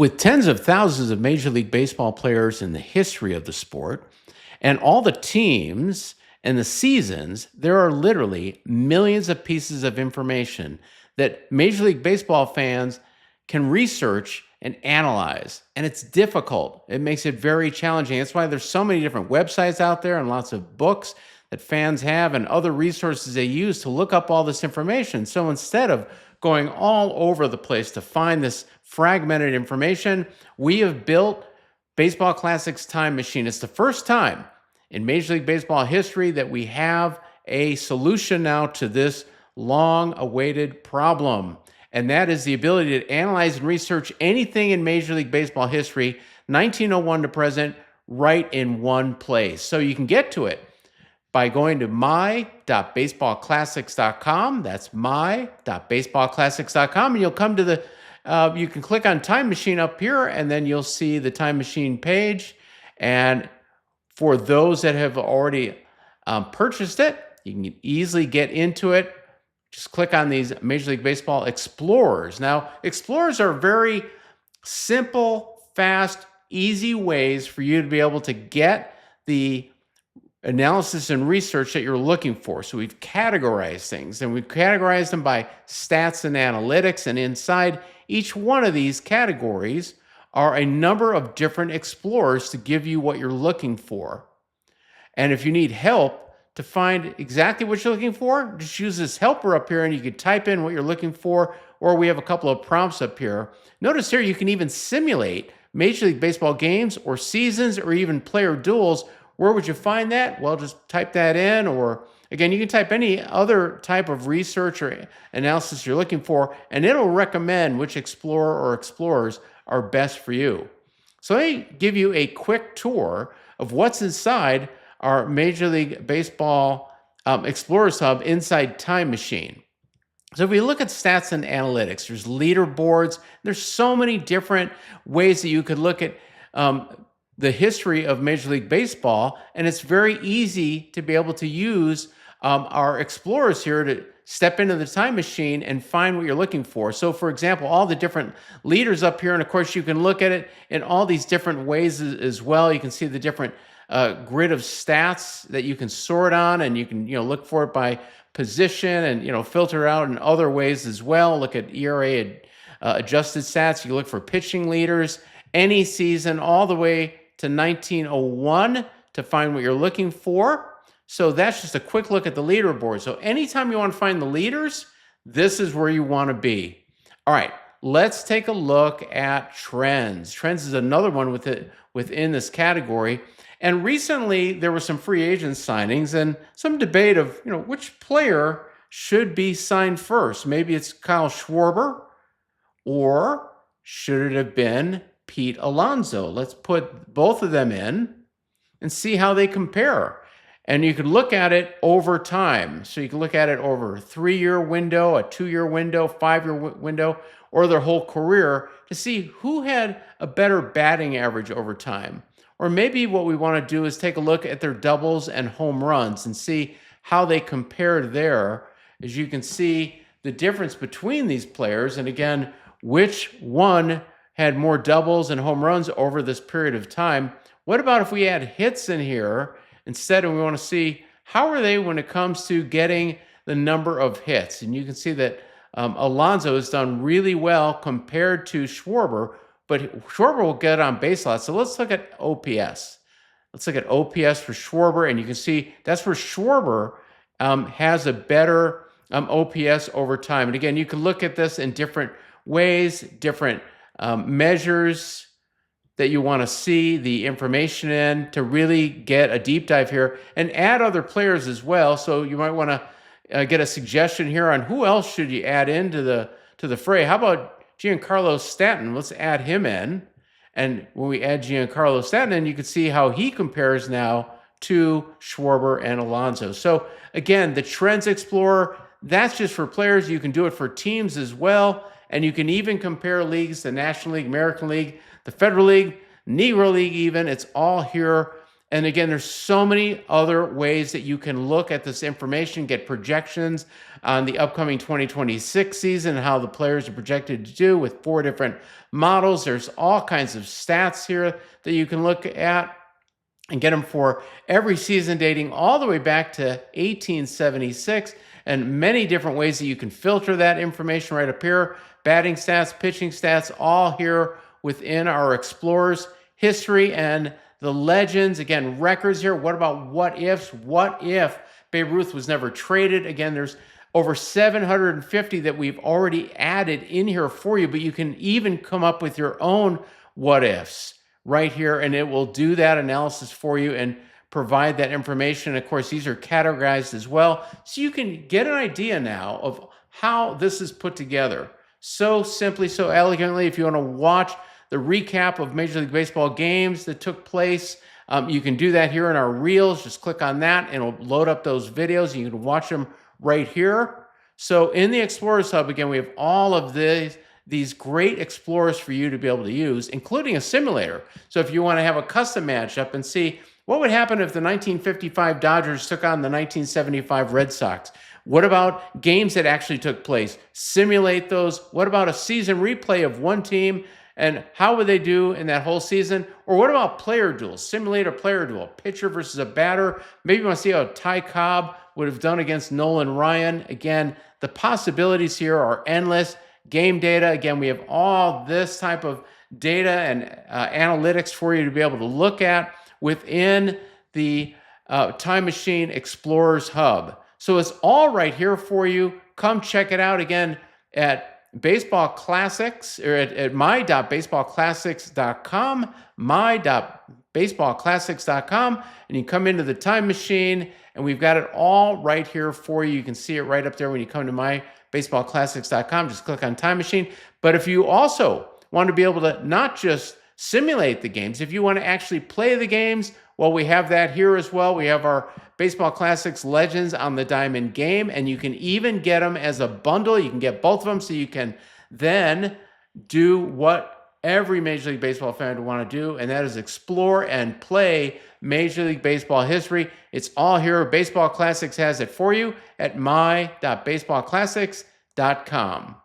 With tens of thousands of Major League Baseball players in the history of the sport, and all the teams and the seasons, there are literally millions of pieces of information that Major League Baseball fans can research and analyze. And it's difficult. It makes it very challenging. That's why there's so many different websites out there and lots of books that fans have and other resources they use to look up all this information. So instead of going all over the place to find this fragmented information, we have built Baseball Classics Time Machine. It's the first time in Major League Baseball history that we have a solution now to this long-awaited problem. And that is the ability to analyze and research anything in Major League Baseball history, 1901 to present, right in one place. So you can get to it by going to my.baseballclassics.com. That's my.baseballclassics.com. And you'll come to the, you can click on Time Machine up here, and then you'll see the Time Machine page. And for those that have already purchased it, you can easily get into it. Just click on these Major League Baseball Explorers. Now, Explorers are very simple, fast, easy ways for you to be able to get the analysis and research that you're looking for. So we've categorized things, and we've categorized them by stats and analytics. And inside each one of these categories are a number of different explorers to give you what you're looking for. And if you need help to find exactly what you're looking for, just use this helper up here and you can type in what you're looking for, or we have a couple of prompts up here. Notice here you can even simulate Major League Baseball games or seasons or even player duels. Where would you find that? Well, just type that in, or again, you can type any other type of research or analysis you're looking for, and it'll recommend which explorer or explorers are best for you. So let me give you a quick tour of what's inside our Major League Baseball Explorers Hub inside Time Machine. So if we look at stats and analytics, there's leaderboards. There's so many different ways that you could look at the history of Major League Baseball, and it's very easy to be able to use our explorers here to step into the time machine and find what you're looking for. So for example, all the different leaders up here, and of course you can look at it in all these different ways as well. You can see the different grid of stats that you can sort on, and you can look for it by position and filter out in other ways as well. Look at ERA adjusted stats. You look for pitching leaders, any season all the way to 1901 to find what you're looking for. So that's just a quick look at the leaderboard. So anytime you want to find the leaders, this is where you want to be. All right, let's take a look at trends. Trends is another one within this category. And recently there were some free agent signings and some debate of which player should be signed first. Maybe it's Kyle Schwarber, or should it have been Pete Alonso? Let's put both of them in and see how they compare. And you can look at it over time. So you can look at it over a 3-year window, a 2-year window, 5-year window, or their whole career to see who had a better batting average over time. Or maybe what we want to do is take a look at their doubles and home runs and see how they compare there. As you can see, the difference between these players, and again, which one had more doubles and home runs over this period of time. What about if we add hits in here instead, and we want to see how are they when it comes to getting the number of hits? And you can see that Alonso has done really well compared to Schwarber, but Schwarber will get on base lots. So let's look at OPS. Let's look at OPS for Schwarber, and you can see that's where Schwarber has a better OPS over time. And again, you can look at this in different ways, different measures that you want to see the information in to really get a deep dive here, and add other players as well. So you might want to get a suggestion here on who else should you add into the fray. How about Giancarlo Stanton? Let's add him in. And when we add Giancarlo Stanton in, you can see how he compares now to Schwarber and Alonso. So again, the Trends Explorer, that's just for players. You can do it for teams as well. And you can even compare leagues, the National League, American League, the Federal League, Negro League even. It's all here And again, there's so many other ways that you can look at this information, get projections on the upcoming 2026 season, how the players are projected to do with 4 different models. There's all kinds of stats here that you can look at and get them for every season dating all the way back to 1876, and many different ways that you can filter that information right up here. Batting stats, pitching stats, all here within our Explorers history and the legends. Again, records here. What about what ifs? What if Babe Ruth was never traded? Again, there's over 750 that we've already added in here for you, but you can even come up with your own what ifs right here, and it will do that analysis for you and provide that information. Of course, these are categorized as well, so you can get an idea now of how this is put together so simply, so elegantly. If you want to watch the recap of Major League Baseball games that took place, you can do that here in our Reels. Just click on that and it'll load up those videos. You can watch them right here. So in the Explorers Hub, again, we have all of these great explorers for you to be able to use, including a simulator. So if you want to have a custom matchup and see what would happen if the 1955 Dodgers took on the 1975 Red Sox, what about games that actually took place? Simulate those. What about a season replay of one team and how would they do in that whole season? Or what about player duels? Simulate a player duel, pitcher versus a batter. Maybe you want to see how Ty Cobb would have done against Nolan Ryan. Again, the possibilities here are endless. Game data, again, we have all this type of data and analytics for you to be able to look at within the Time Machine Explorers Hub. So it's all right here for you. Come check it out again at Baseball Classics, or at my.baseballclassics.com, my.baseballclassics.com, and you come into the Time Machine, and we've got it all right here for you. You can see it right up there when you come to my.baseballclassics.com. Just click on Time Machine. But if you also want to be able to not just simulate the games, if you want to actually play the games, well, we have that here as well. We have our Baseball Classics Legends on the Diamond game, and you can even get them as a bundle. You can get both of them, so you can then do what every Major League Baseball fan would want to do, and that is explore and play Major League Baseball history. It's all here. Baseball Classics has it for you at my.baseballclassics.com.